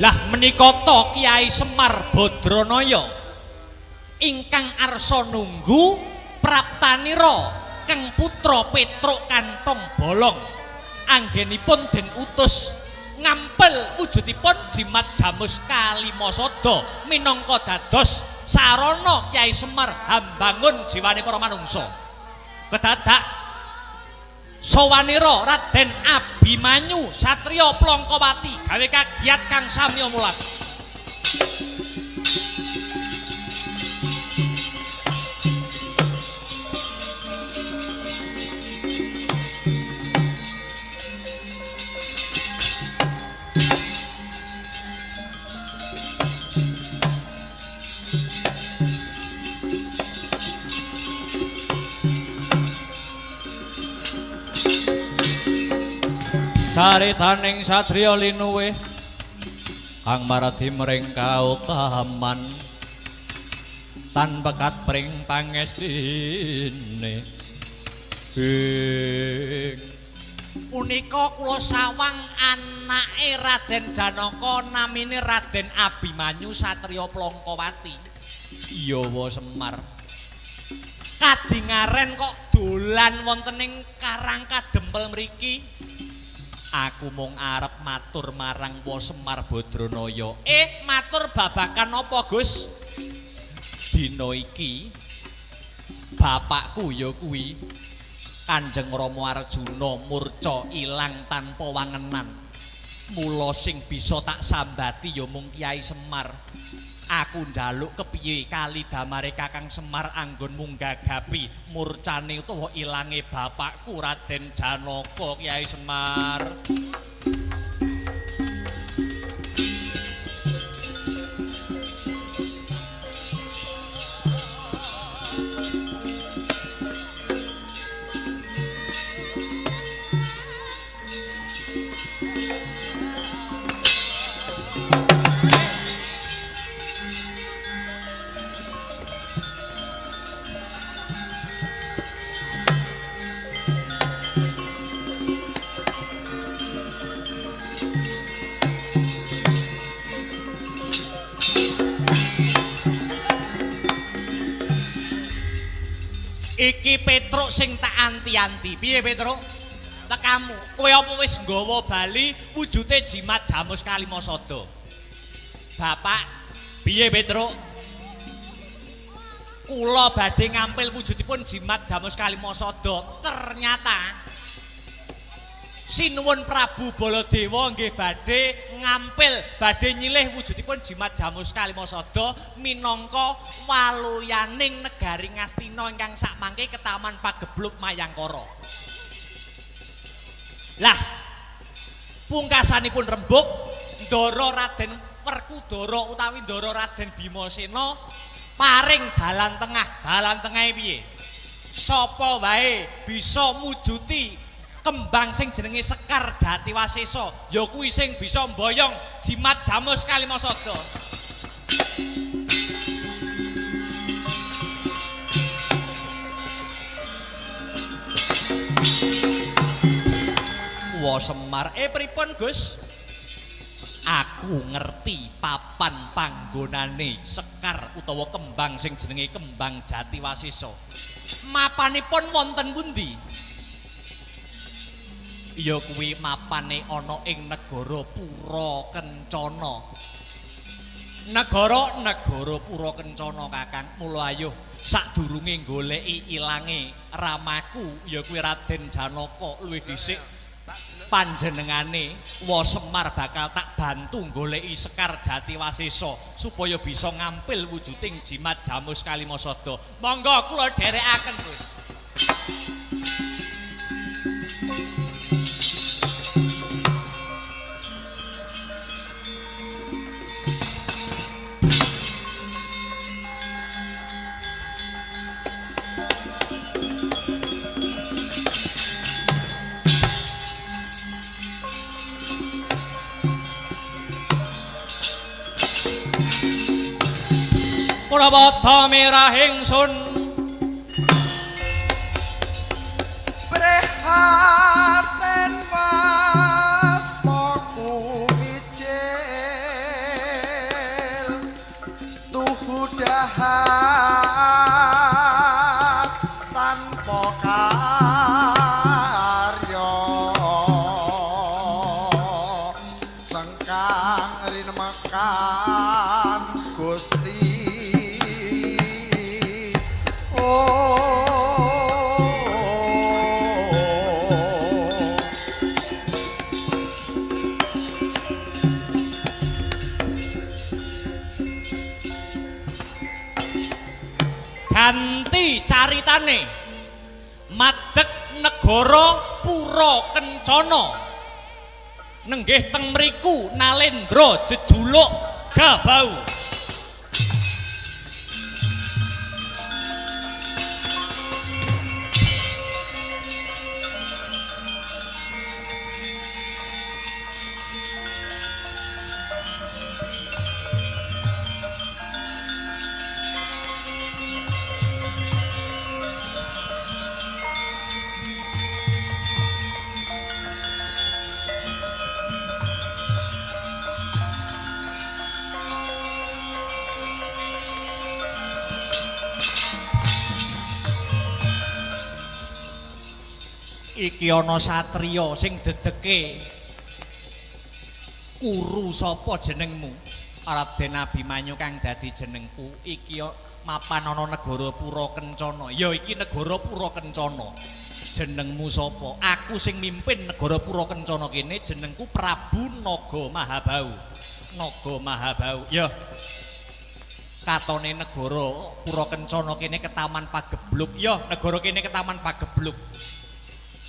Lah menika to Kyai Semar Badranaya ingkang arsa nunggu praptanira keng putra Petruk Kantong Bolong anggenipun den utus ngampil wujudipun jimat Jamus Kalimasada minangka dados sarana Kyai Semar hambangun jiwane para manungsa. Kedadak sawanira Raden Abimanyu satriya Plongkowati gawe kagiat kang samya mulak. Caritaning satriya linuwe kang maradi mring kautaman tan bekat pring pangestine punika kula sawang anake Raden Janaka namine Raden Abimanyu satriya Plongkowati. Iya wa Semar kadingaren kok dolan wonten ing Karang Kadempel mriki. Aku mung arep matur marang Wa Semar Badranaya. Matur babakan apa, Gus? Dina iki bapakku ya kuwi Kanjeng Rama Arjuna murca ilang tanpa wangenan. Mula sing bisa tak sambati ya mung Kyai Semar. Aku njaluk kepiye kali damare Kakang Semar anggon munggagapi murcane utawa ilange bapakku Raden Janaka Kyai Semar. Iki Petruk sing tak anti-anti. Piye Petruk? Tekamu. Kowe apa wis nggawa bali wujude jimat Jamus Kalimasada? Bapak, piye Petruk? Kula badhe ngampil wujudipun jimat Jamus Kalimasada. Ternyata sinuwun Prabu Baladewa nggih badhe ngampil badhe nyilih wujudipun jimat Jamus Kalimasada minangka waluyaning negari Ngastina ingkang sakmangke ketaman Pagebluk Mayangkara. Lah pungkasanipun rembug Ndara Raden Werkudara utawi Ndara Raden Bimasena paring dalan tengah. Dalan tengahe piye? Sapa wae bisa mujuti kembang sing jenenge Sekar Jatiwasesa ya kuwi sing bisa mboyong jimat Jamus Kalimasada. Wa Semar, pripun Gus? Aku ngerti papan panggonane Sekar utawa kembang sing jenenge kembang Jatiwasesa. Mapanipun wonten pundi? Ya kuwi mapane ana ing negara Purakencana. Negara Purakencana Kakang. Mula ayo sadurunge goleki ilange ramaku ya kuwi Raden Janaka luwih dhisik panjenengane Wa Semar bakal tak bantu goleki Sekar Jatiwasesa supaya bisa ngampil wujuding jimat Jamus Kalimasada. Monggo kula dherekaken, Gus. Purabodha mirah ingsun prihatin waspaku mijil tuhu dahat tanpa karya sengkang rinemekan Gusti ganti caritane madeg negara Pura Kencana nenggih teng mriku Nalendra jejuluk Gabau iki ana satriya sing dedeke Kuru sapa jenengmu Raden Abimanyu kang dadi jenengku iki mapan ana negara Pura Kencana ya iki negara Pura Kencana jenengmu sapa aku sing mimpin negara Pura Kencana kene jenengku Prabu Naga Mahabau ya katone negara Pura Kencana kene Ketaman Pagebluk ya negara kene Ketaman Pagebluk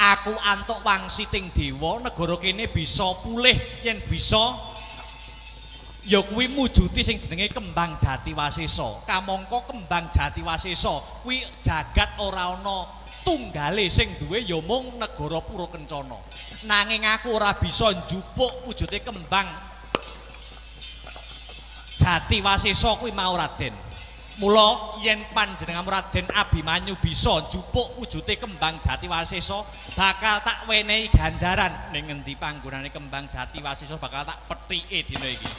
aku antuk wangsiting dewa negara kene bisa pulih yen bisa ya kuwi mujuti sing jenenge Kembang Jatiwasesa kamangka Kembang Jatiwasesa kuwi jagat ora ana tunggale sing duwe ya mung negara Pura Kencana nanging aku ora bisa njupuk wujude Kembang Jatiwasesa kuwi mau Raden mula yen panjenengan Raden Abimanyu bisa njupuk wujude Kembang Jatiwasesa bakal tak wenehi ganjaran ning ngendi panggonane Kembang Jatiwasesa bakal tak pethike dina iki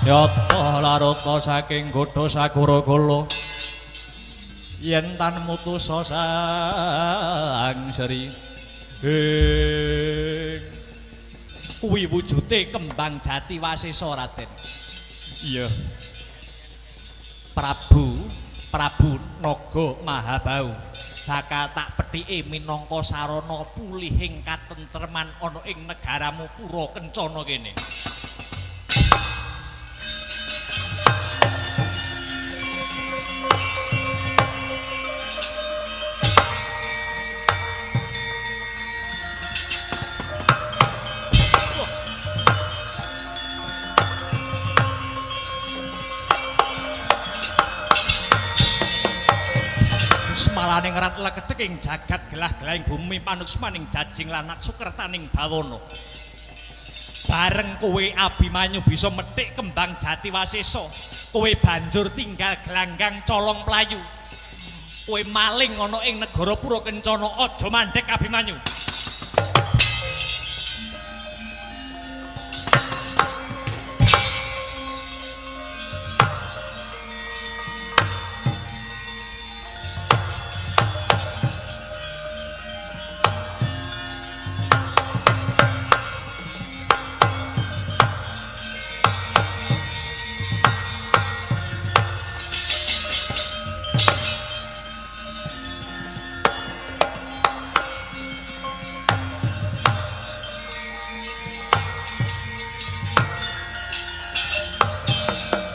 Yata larata saking godha Sagara-gala yen tan mutusa sang sri kuwi wujude Kembang Jatiwasesa Raden iya Prabu Naga Mahabau bakal tak pethike minangka sarana pulihing katentreman ana ing negaramu Pura Kencana kene Semalaning rat leketik ing jagat gelah-gelahing bumi panuksmaning jajing lanat sukertaning bawana bareng kowe Abimanyu bisa metik Kembang Jatiwasesa kowe banjur tinggal gelanggang colong playu kowe maling ana ing negara Pura Kencana aja mandhek Abimanyu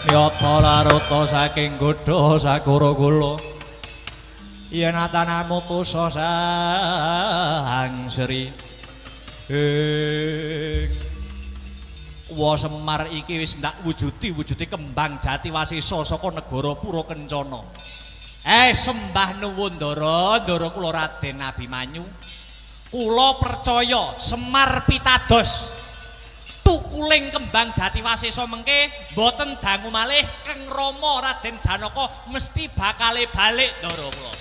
Yata laruta saking godha sakura kula yen atanamu tusa sang Sri Wa Semar iki wis ndak wujudi kembang jati wasisa saka negara Purakencana. Sembah nuwun Ndara kula Raden Abimanyu. Kula percaya Semar pitados tukuling kembang jati wasisa mengke boten dangu malih Keng Rama Raden Janaka mesti bakale balik Ndara kula.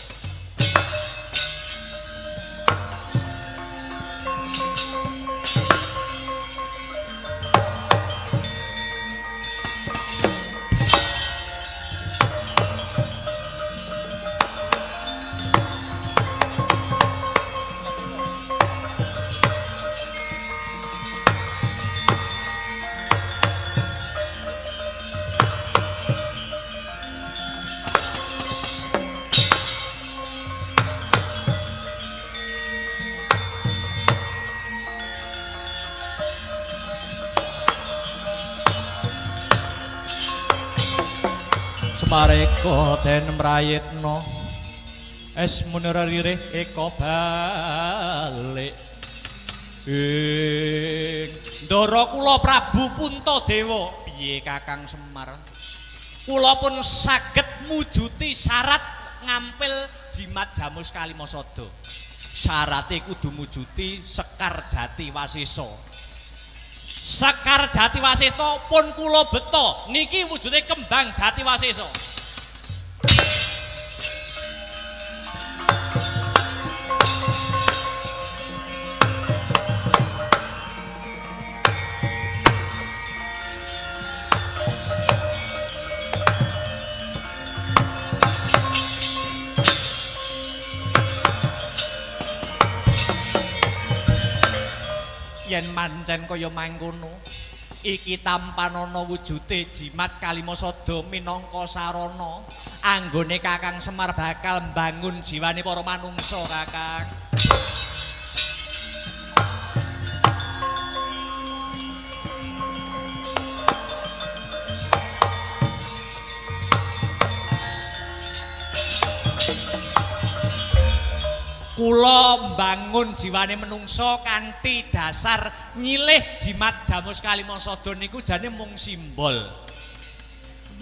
Pareka den mrayitna es munira ririh eka balik Ndara kula Prabu Puntadewa piye Kakang Semar kula pun saged mujuti syarat ngampil jimat Jamus Kalimasada syarate kudu mujuti Sekar Jati Wasisa Sekar Jati Wasisa pun kula beta niki wujude kembang Jati Wasisa. Yen mancen kaya mangkono iki tampanana wujude jimat Kalimasada minangka sarana anggone Kakang Semar bakal mbangun jiwane para manungsa Kakang. Kula mbangun jiwane menungsa kanthi dasar nyilih jimat Jamus Kalimasada niku jane mung simbol.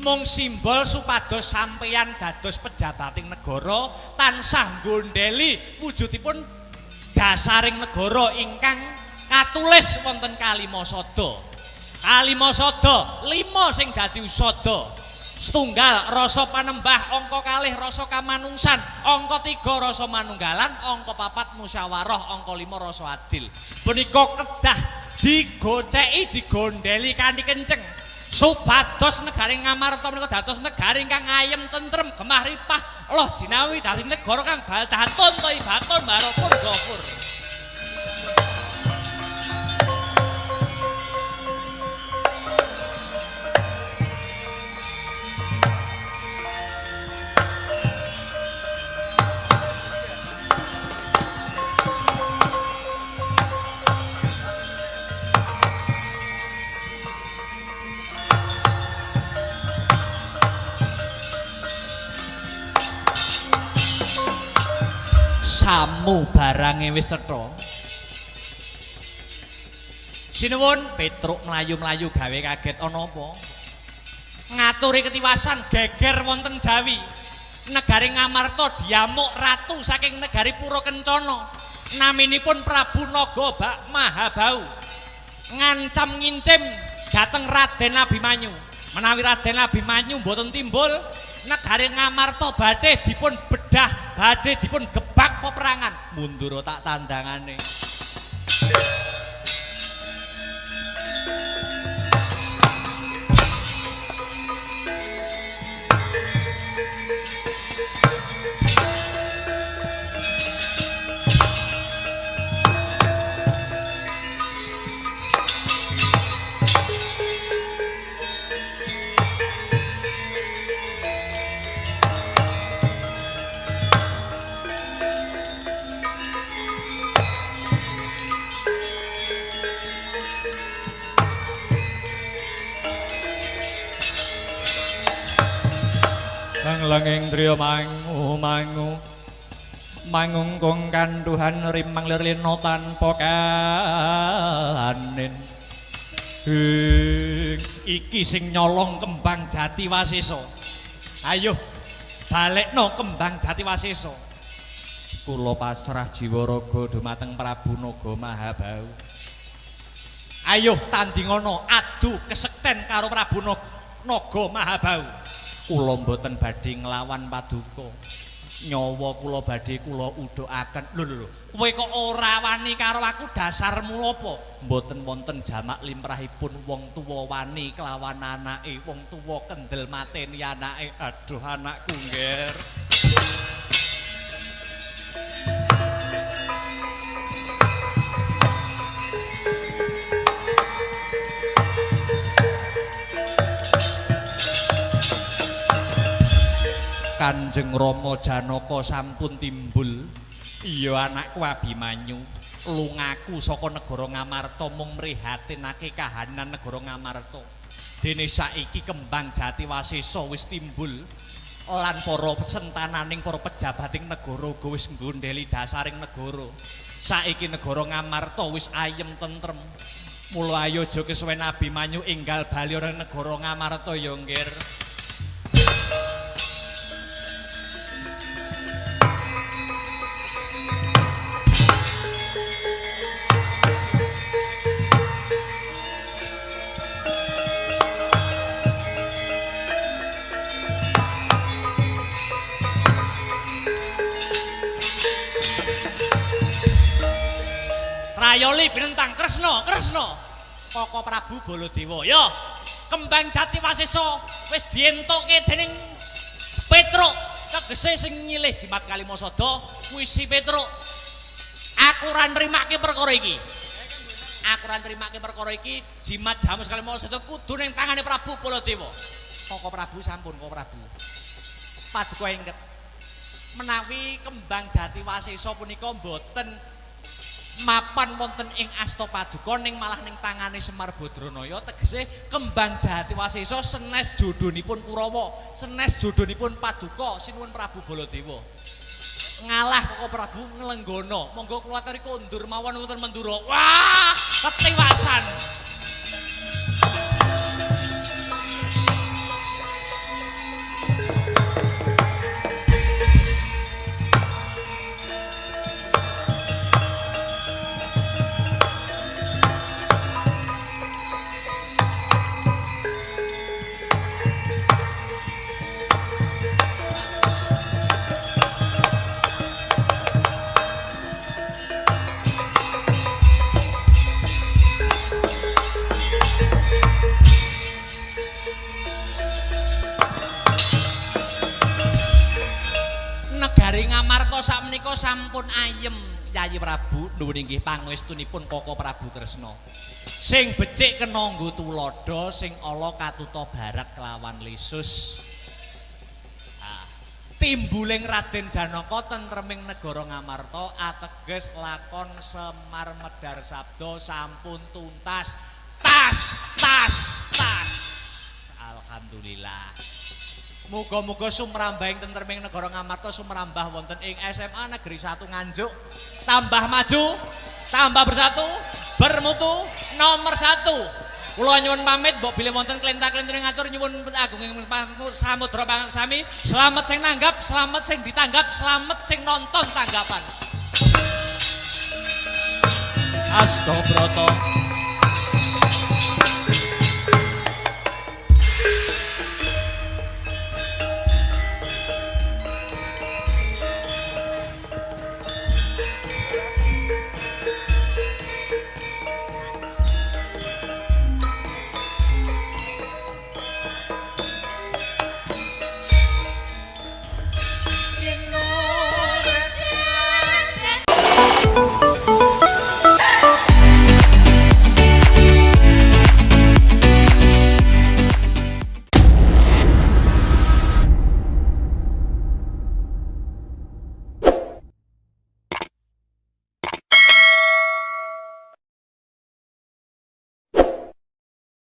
Mung simbol supados sampeyan dados pejabating negara tansah nggondheli wujudipun dasaring negara ingkang katulis wonten Kalimasada. Kalimasada 5 sing dadi usada. Setunggal rasa panembah, angka 2 rasa kamanungsan, angka 3 rasa manunggalan, angka 4 musyawarah, angka 5 rasa adil. Punika kedah digoceki digondheli kanthi kenceng supados negari Ngamarta menika dados negari ingkang ayem tentrem gemah ripah loh jinawi dadi negara kang baldatun thaibatun baropun gofur. Samu barange wis cetha. Sinuwun Petruk mlayu-mlayu gawe kaget ana apa? Ngaturi ketiwasan geger wonten Jawi. Negari Ngamarta diamuk ratu saking negari Purakencana. Naminipun Prabu Naga Mahabau. Ngancam ngincim dhateng Raden Abimanyu. Menawi Raden Abimanyu mboten timbul, negari Ngamarta badhe dipun bedah, badhe dipun gebak peperangan. Mundur tak tandangane. Langlanging driya mangu mangungkung kanduhan rimang lirlino tanpa kahanin. Iki sing nyolong kembang jati Wasesa. Ayo balekno kembang jati Wasesa. Kula pasrah jiwa raga dumateng Prabu Naga Mahabau. Ayo tandingana adu kesekten karo Prabu Naga Mahabau. Kula mboten badhe nglawan Paduka. Nyawa kula badhe kula udhakaken. Lho, kowe kok ora wani karo aku dasarmu apa? Mboten wonten jamak limrahipun wong tuwa wani kelawan anake, wong tuwa kendel mateni anake. Aduh anakku ngger. Kanjeng Rama Janaka sampun timbul. Iya anakku Abimanyu, lungaku saka negara Ngamarta mung mrihatinake kahanan negara Ngamarta. Dene saiki kembang jati Wasesa wis timbul lan para sentananing para pejabating negara uga wis nggondheli dasaring negara. Saiki negara Ngamarta wis ayem tentrem. Mula ayo aja kesuwen Abimanyu enggal bali ora negara Ngamarta ya nggir. Rayoli binentang Kresna, Kresna. Koko Prabu Baladewa. Ya, kembang jati Wasesa wis dientukke dening Petruk. Tegese sing nyilih jimat Kalimasada kuwi si Petruk. Aku ora nrimake perkara iki. Aku ora nrimake perkara iki, jimat Jamus Kalimasada kudu ning tangane Prabu Baladewa. Koko Prabu sampun, Koko Prabu. Paduka inget menawi kembang jati Wasesa punika mboten mapan wonten ing asta paduka ning malah ning tangane Semar Badranaya, tegese kembang jati Wasesa senes jodhonipun Kurawa, senes jodhonipun paduka sinuwun Prabu Baladewa. Ngalah Koko Prabu nglenggana, monggo kula aturi kondur mawon wonten Mandura. Wah, ketiwasan. Sakmenika sampun ayem Yayi Prabu nuwun inggih pangwestunipun Koko Prabu Kresna. Sing becik kena nggo tuladha, sing ala katuta barat kelawan lesus. Timbuling Raden Janaka tentreming negara Ngamarta ateges lakon Semar Medhar Sabda sampun tuntas. Tas, tas, tas. Alhamdulillah. Muga-muga sumrambahing tentreming negara Ngamarta sumrambah wonten ing SMA Negeri 1 Nganjuk. Tambah maju, tambah bersatu, bermutu nomor 1. Kula nyuwun pamit mbok bilih wonten klenta-klentring ngatur nyuwun agunging samudra pangaksami. Slamet sing nanggap, slamet sing ditanggap, slamet sing nonton tanggapan. Astabrata